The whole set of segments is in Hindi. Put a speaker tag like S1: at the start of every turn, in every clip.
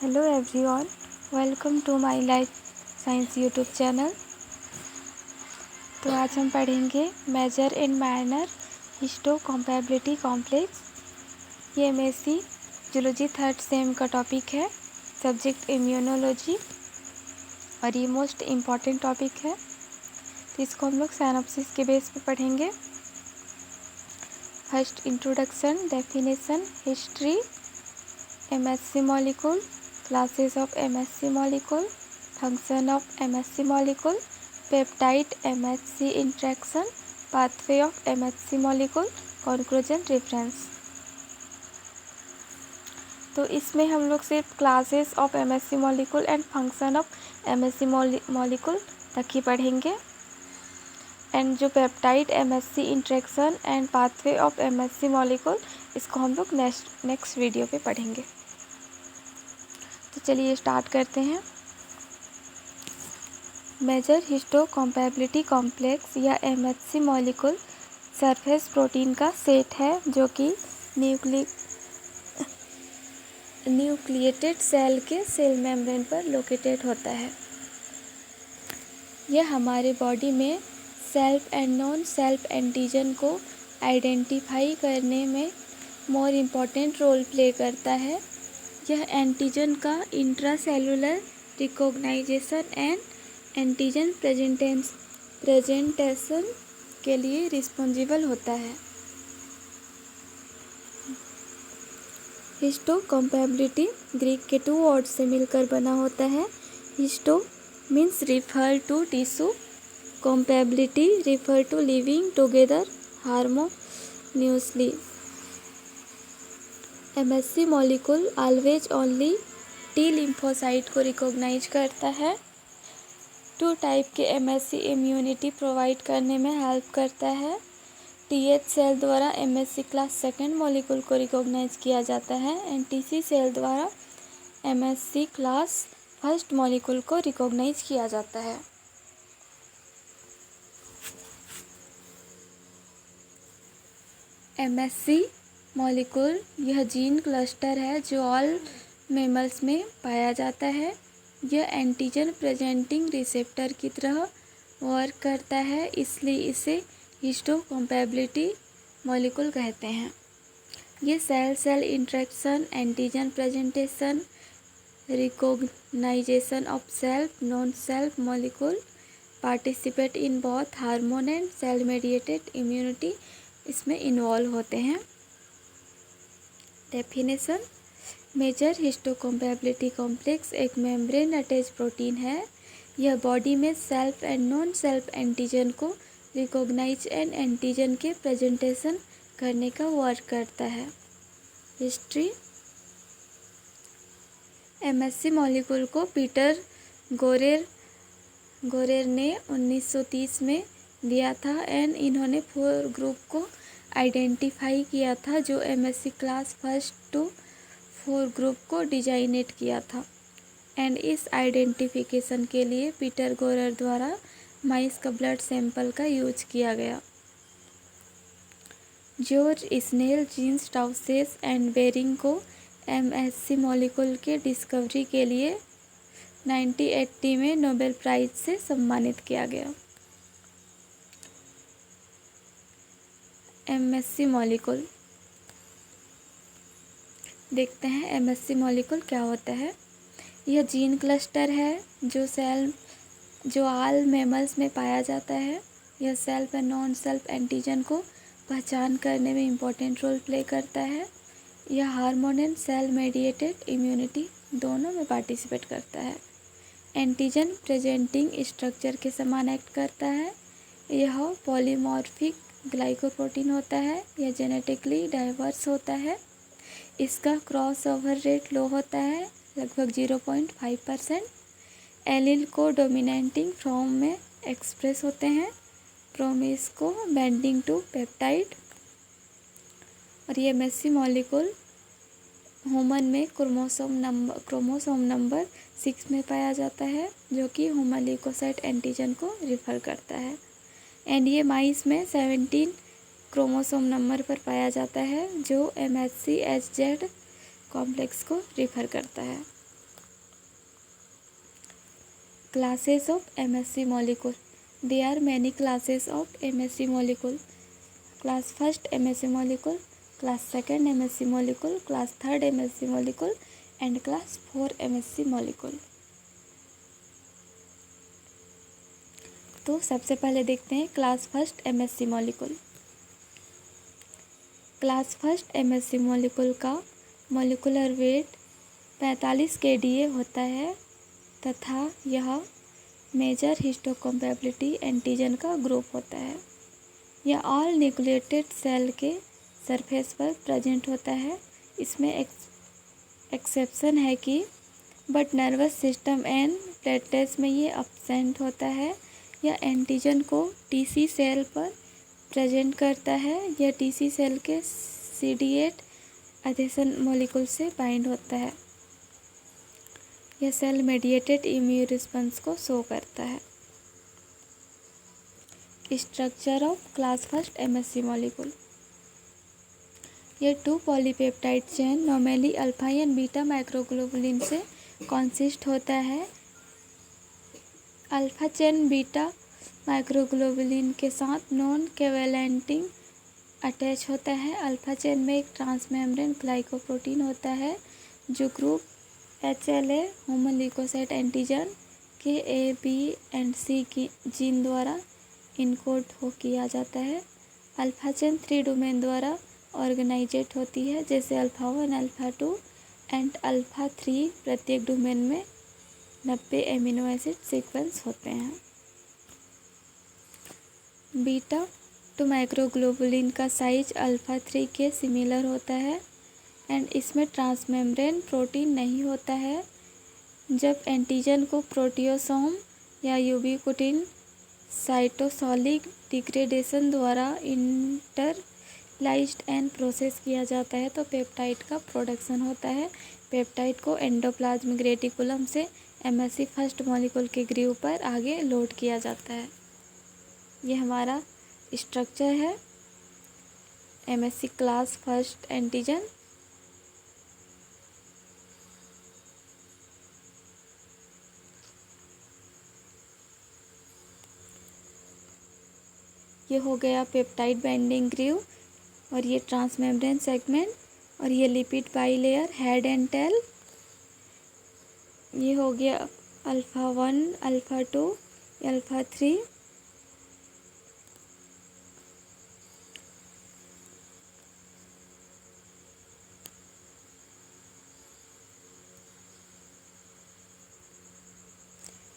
S1: Hello everyone, welcome to my life science YouTube channel. तो आज हम पढ़ेंगे major and minor histocompatibility complex. ये एमएससी जूलॉजी थर्ड सेम का टॉपिक है, सब्जेक्ट इम्यूनोलॉजी, और ये मोस्ट इम्पॉर्टेंट टॉपिक है। तो इसको हम लोग साइनॉप्सिस के बेस पे पढ़ेंगे। First introduction, definition, history, MSc molecule, classes of MSc molecule, function of MSc molecule, peptide MSc interaction, pathway of MSc molecule, conclusion, reference। तो इसमें हम लोग सिर्फ classes of MSc molecule and function of MSc molecule तक ही पढ़ेंगे। एंड जो peptide MSc interaction and pathway of MSc molecule, इसको हम लोग नेक्स्ट वीडियो पे पढ़ेंगे। तो चलिए स्टार्ट करते हैं। मेजर हिस्टोकम्पैबिलिटी कॉम्प्लेक्स या MSc मॉलिक्यूल सरफेस प्रोटीन का सेट है जो कि न्यूक्लिएटेड सेल के सेल मेम्ब्रेन पर लोकेटेड होता है। यह हमारे बॉडी में self and non self antigen को आइडेंटिफाई करने में मोर इम्पॉर्टेंट रोल प्ले करता है। यह एंटीजन का intracellular recognisation and antigen presentation के लिए रिस्पॉन्सिबल होता है। हिस्टोकम्पैबिलिटी ग्रीक के 2 वर्ड से मिलकर बना होता है। Histo means refer to tissue, compatibility refer to living together harmoniously. MSc molecule always only T lymphocyte को रिकॉग्नाइज करता है। 2 टाइप के MSc इम्यूनिटी प्रोवाइड करने में हेल्प करता है। TH सेल द्वारा MSc क्लास सेकेंड मॉलिक्यूल को रिकॉग्नाइज किया जाता है एंड TC सेल द्वारा MSc क्लास फर्स्ट मॉलिक्यूल को रिकॉग्नाइज किया जाता है। MSc मॉलिक्यूल यह जीन क्लस्टर है जो ऑल मैमल्स में पाया जाता है। यह एंटीजन प्रेजेंटिंग रिसेप्टर की तरह वर्क करता है, इसलिए इसे हिस्टोकम्पैबिलिटी मॉलिक्यूल कहते हैं। ये cell cell interaction, antigen presentation, recognisation of self non self molecule, participate in both hormone and cell mediated immunity इसमें इन्वॉल्व होते हैं। डेफिनेशन, मेजर हिस्टोकम्पैबिलिटी कॉम्प्लेक्स एक मेम्ब्रेन अटैच प्रोटीन है। यह बॉडी में self and non self antigen को रिकॉग्नाइज एंड एंटीजन के प्रेजेंटेशन करने का वर्क करता है। हिस्ट्री, MSc मॉलिक्यूल को पीटर गोरेर ने 1930 में दिया था एंड इन्होंने 4 ग्रुप को आइडेंटिफाई किया था जो MSc class first to 4 group को डिजाइनेट किया था। एंड इस आइडेंटिफिकेशन के लिए पीटर गोरेर द्वारा माइस का ब्लड सैंपल का यूज किया गया। George Snell, Jean Dausset and बेरिंग को MSc मॉलिक्यूल के डिस्कवरी के लिए 1980 में नोबेल प्राइज से सम्मानित किया गया। MSc मॉलिक्यूल देखते हैं। MSc मॉलिक्यूल क्या होता है। यह जीन क्लस्टर है जो ऑल मैमल्स में पाया जाता है। यह self and non self antigen को पहचान करने में इम्पोर्टेंट रोल प्ले करता है। यह hormone and cell mediated immunity दोनों में पार्टिसिपेट करता है। एंटीजन प्रेजेंटिंग स्ट्रक्चर के समान एक्ट करता है। यह पॉलीमॉर्फिक ग्लाइकोप्रोटीन होता है। यह जेनेटिकली डाइवर्स होता है। इसका क्रॉस ओवर रेट लो होता है, लगभग 0.5%। एलील को डोमिनेटिंग फॉर्म में एक्सप्रेस होते हैं। प्रोमिस को बाइंडिंग टू पेप्टाइड। और ये MSc मॉलिक्यूल ह्यूमन में क्रोमोसोम नंबर 6 में पाया जाता है जो कि ह्यूमन ल्यूकोसाइट एंटीजन को रिफर करता है। एंड ये माइस में 17 क्रोमोसोम नंबर पर पाया जाता है जो MSc HZ कॉम्प्लेक्स को रिफर करता है। Classes of MSC molecule. There are many classes of MSC molecule. Class first MSC molecule, class second MSC molecule, class third MSC molecule and class 4 MSC molecule. तो सबसे पहले देखते हैं class first MSC molecule. Class first MSC molecule का मॉलिक्यूलर वेट 45 kDa होता है तथा यह मेजर हिस्टोकम्पैबिलिटी एंटीजन का ग्रुप होता है. यह ऑल न्यूक्लिएटेड सेल के सरफेस पर प्रेजेंट होता है. इसमें एक्सेप्शन है कि but nervous system and platelets में ये अब्सेंट होता है. यह एंटीजन को टीसी सेल पर प्रेजेंट करता है. यह टीसी सेल के CD8 एडेशन मॉलिक्यूल से बाइंड होता है. यह सेल मेडिएटेड इम्यून रिस्पॉन्स को शो करता है. Structure of class first MSC molecule. यह 2 polypeptide chain normally alpha and beta microglobulin से कॉन्सिस्ट होता है. अल्फा चेन बीटा माइक्रोग्लोबुलिन के साथ नॉन कोवैलेंटिंग अटैच होता है. अल्फा चेन में एक ट्रांसमेम्ब्रेन ग्लाइकोप्रोटीन होता है जो ग्रुप HLA होमोल्यूकोसाइट एंटीजन के A, B एंड C की जीन द्वारा इनकोड किया जाता है. अल्फा चेन 3 डोमेन द्वारा ऑर्गेनाइजेट होती है जैसे अल्फा 1, अल्फा 2 एंड अल्फा 3. प्रत्येक डोमेन में 90 एमिनो एसिड सीक्वेंस होते हैं. बीटा टू माइक्रोग्लोबुलिन का साइज अल्फा 3 के सिमिलर होता है एंड इसमें ट्रांसमेम्ब्रेन प्रोटीन नहीं होता है. जब एंटीजन को प्रोटियोसोम या यूबिक्विटिन साइटोसोलिक डिग्रेडेशन द्वारा इंटरलाइज्ड एंड प्रोसेस किया जाता है तो पेप्टाइड का प्रोडक्शन होता है. पेप्टाइड को एंडोप्लाज्मिक रेटिकुलम से MSC फर्स्ट मॉलिक्यूल के ग्रीव पर आगे लोड किया जाता है. ये हमारा स्ट्रक्चर है MSC क्लास फर्स्ट एंटीजन. ये हो गया पेप्टाइड बाइंडिंग ग्रीव और ये ट्रांसमेम्ब्रेन सेगमेंट और ये lipid bilayer head and tail. ये हो गया alpha 1, alpha 2, alpha 3.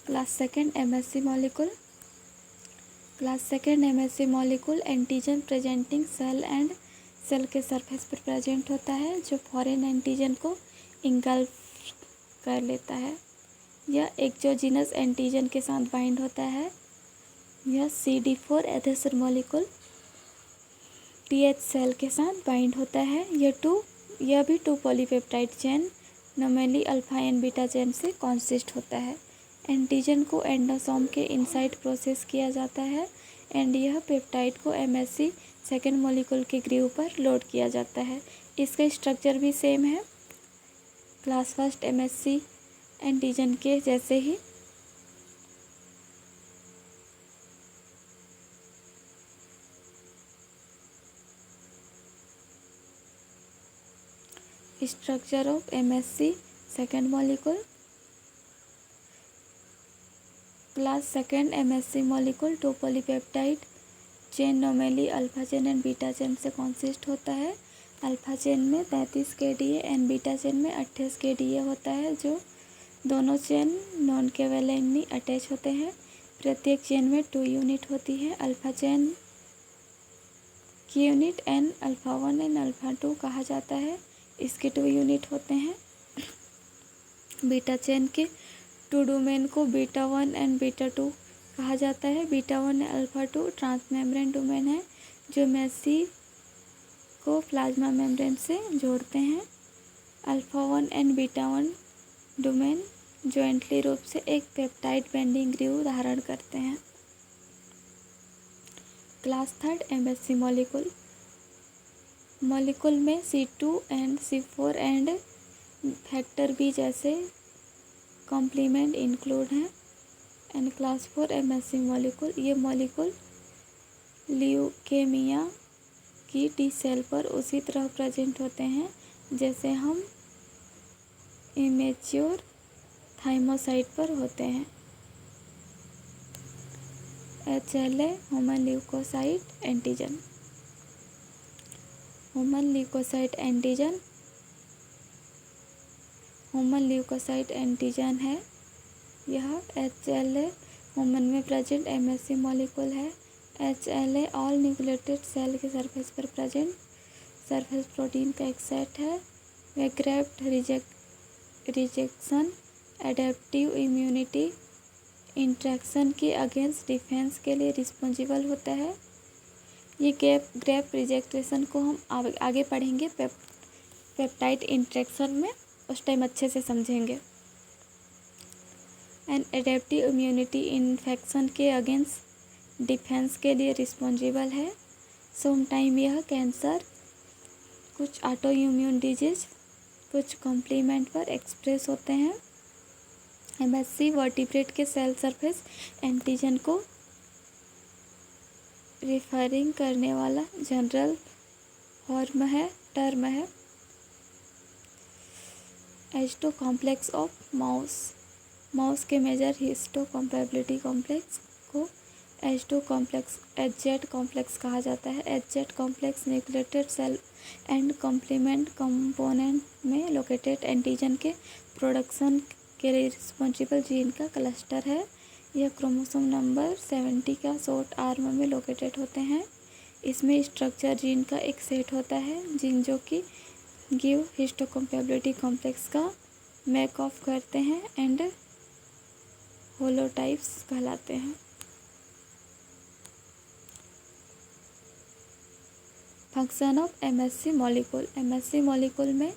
S1: Class second MSC molecule. Class second MSC molecule antigen presenting cell and cell के सरफेस पर प्रेजेंट होता है जो फॉरेन एंटीजन को इंगल्फ कर लेता है. यह एक्सोजीनस एंटीजन के साथ बाइंड होता है. यह CD4 adhesion molecule TH cell के साथ बाइंड होता है. यह भी 2 polypeptide chain normally alpha and beta chain से कॉन्सिस्ट होता है. एंटीजन को एंडोसोम के इनसाइड प्रोसेस किया जाता है एंड यह पेप्टाइड को MSC सेकेंड मॉलिक्यूल के ग्रीव पर लोड किया जाता है. इसका स्ट्रक्चर भी सेम है क्लास फर्स्ट MSC एंटीजन के जैसे ही. Structure of MSC second molecule. Class second MSC molecule 2 polypeptide chain normally alpha chain and beta chain से कॉन्सिस्ट होता है. अल्फा चेन में 33 kDa एंड बीटा चेन में 28 kDa होता है जो दोनों चेन नॉन कोवैलेंटली अटैच होते हैं. प्रत्येक चेन में 2 यूनिट होती है. अल्फा चेन की unit an alpha 1 and alpha 2 कहा जाता है. इसके 2 यूनिट होते हैं. बीटा चेन के 2 डोमेन को बीटा 1 एंड बीटा 2 कहा जाता है. Beta 1 and alpha 2 transmembrane domain है जो MSC को प्लाज्मा मेम्ब्रेन से जोड़ते हैं. Alpha 1 and beta 1 domain jointly रूप से एक पेप्टाइड बाइंडिंग ग्रीव धारण करते हैं. Class third MSC molecule. Molecule में C2 and C4 and factor B जैसे कॉम्प्लीमेंट इंक्लूड हैं. एंड क्लास 4 MSC मॉलिक्यूल, ये मॉलिक्यूल ल्यूकेमिया की टी सेल पर उसी तरह प्रेजेंट होते हैं जैसे हम इमेच्योर थाइमोसाइट पर होते हैं। HLA human leukocyte antigen, human leukocyte antigen, human leukocyte antigen है। यह HLA ह्यूमन में प्रेजेंट MSC मॉलिक्यूल है। HLA ऑल न्यूक्लिएटेड सेल के सरफेस पर प्रेजेंट सरफेस प्रोटीन का एक सेट है। वह graft rejection, adaptive immunity, interaction के अगेंस्ट डिफेंस के लिए रिस्पॉन्सिबल होता है। ये ग्रेफ्ट रिजेक्शन को हम आगे पढ़ेंगे पेप्टाइड इंट्रैक्शन में, उस टाइम अच्छे से समझेंगे। एंड एडेप्टिव इम्यूनिटी इन्फेक्शन के अगेंस्ट डिफेंस के लिए रिस्पॉन्सिबल है। सम टाइम यह कैंसर, कुछ ऑटो इम्यून डिजीज, कुछ कॉम्प्लीमेंट पर एक्सप्रेस होते हैं। MSC वर्टिब्रेट के सेल सरफेस एंटीजन को रिफरिंग करने वाला जनरल टर्म है। H2 कॉम्प्लेक्स ऑफ माउस के मेजर हिस्टोकम्पैटिबिलिटी कॉम्प्लेक्स को H2 कॉम्प्लेक्स HZ कॉम्प्लेक्स कहा जाता है। HZ complex nucleated cell and complement component में लोकेटेड एंटीजन के प्रोडक्शन के लिए रिस्पॉन्सिबल जीन का क्लस्टर है। यह क्रोमोसोम नंबर 70 का शॉर्ट आर्म में लोकेटेड होते हैं। इसमें स्ट्रक्चर जीन का एक सेट होता है, जीन जो कि गिव हिस्टोकम्पैटिबिलिटी कॉम्प्लेक्स का मेक ऑफ करते हैं एंड होलोटाइप्स कहलाते हैं। Function of MSC molecule, MSC molecule में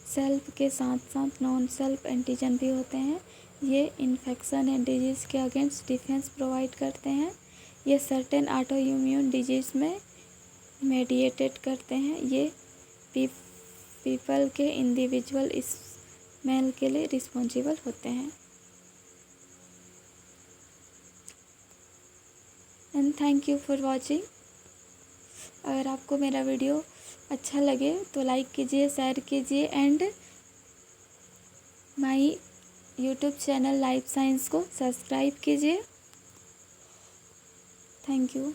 S1: सेल्फ के साथ साथ नॉन सेल्फ एंटीजन भी होते हैं। ये इन्फेक्शन एंड डिजीज़ के अगेंस्ट डिफेंस प्रोवाइड करते हैं। ये सर्टेन ऑटो इम्यून डिजीज़ में मेडिएटेड करते हैं। ये पीपल के इंडिविजुअल स्मेल के लिए रिस्पॉन्सिबल होते हैं। And thank you for watching. अगर आपको मेरा वीडियो अच्छा लगे तो लाइक कीजिए, शेयर कीजिए and my YouTube channel life science को सब्सक्राइब कीजिए। Thank you.